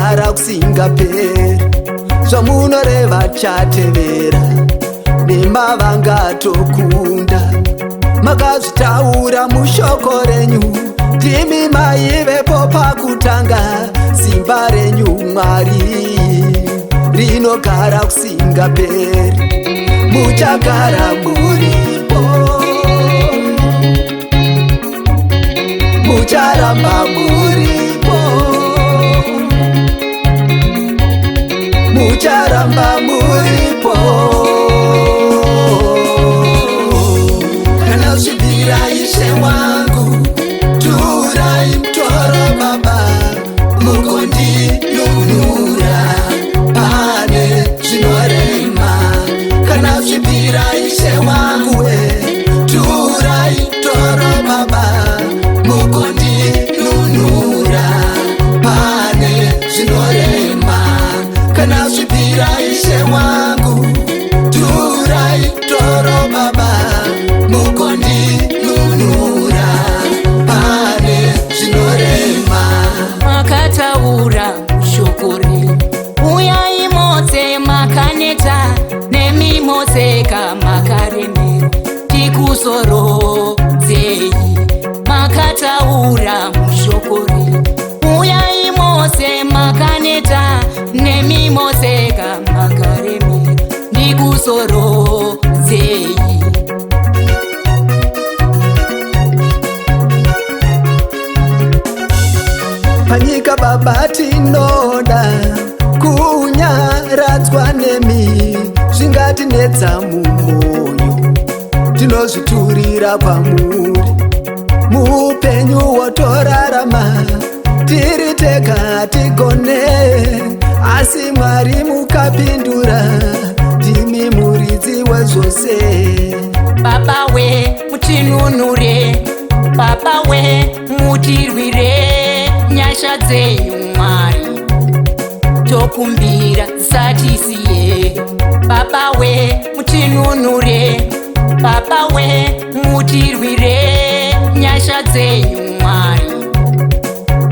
muchagara kusingaperi, zvamunoreva chatevera, nemavangatokunda. Makazvitaura mushoko renyu, ndimi maivepo pakutanga. Simba renyu Mwari rinogara kusingaperi, muchagara muripo, mucharamba muripo, mucharamba muripo. Kana zvibira Ishe wangu, turai mtoro Baba, mukondinunura pane zvinorema. Kana zvibira Ishe wangu we, turai mtoro Baba, mukondinunura pane zvinorema. Kana zvibira Ishe wangu, turai mtoro Baba, mukondinunura pane zvinorema. Makataura shoko renyu, uyai motse makaneta, nemimotseka makaremera, tikuzorodzei. Makataura mushoko renyu, uyai mose makaneta, nemimotseka makaremera, tikuzorodzei. Panyika Baba tinoda kunyaradzwa nemi, zvingatinetsa mumwoyo tinozviturira kwamuri. Muupenyu wotorarama tiri tega tigone, asi Mwari mukapindura, ndimi muridzi wezvose. Baba we mutinunure, Baba we mutirwire, nyasha dzenyu Mwari tokumbira dzisatisiye. Baba we mutinunure, Baba we mutirwire, nyasha dzenyu Mwari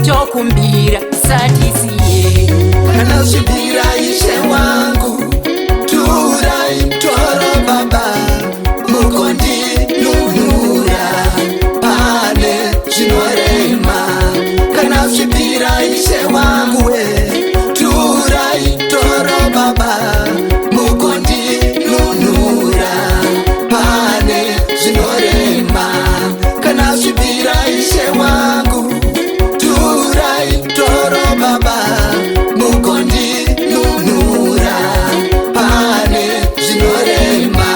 tokumbira dzisatisiye. Kana zvibira Ishe wangu, turai mtoro Baba, mukondinunura pane zvinorema. Kana zvibira Ishe wangu we, turai mtoro Baba, mukondinunura pane zvinorema. Kana zvibira Ishe wangu, turai mtoro Baba, mukondinunura pane zvinorema.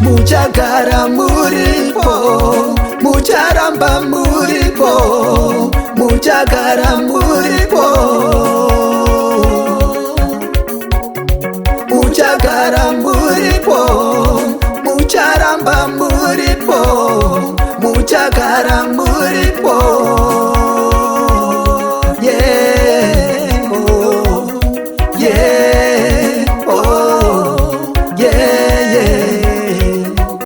Muchagara muripo, mucharamba muripo, muchagara muripo, muchagara muripo, mucharamba muripo, muchagara muripo.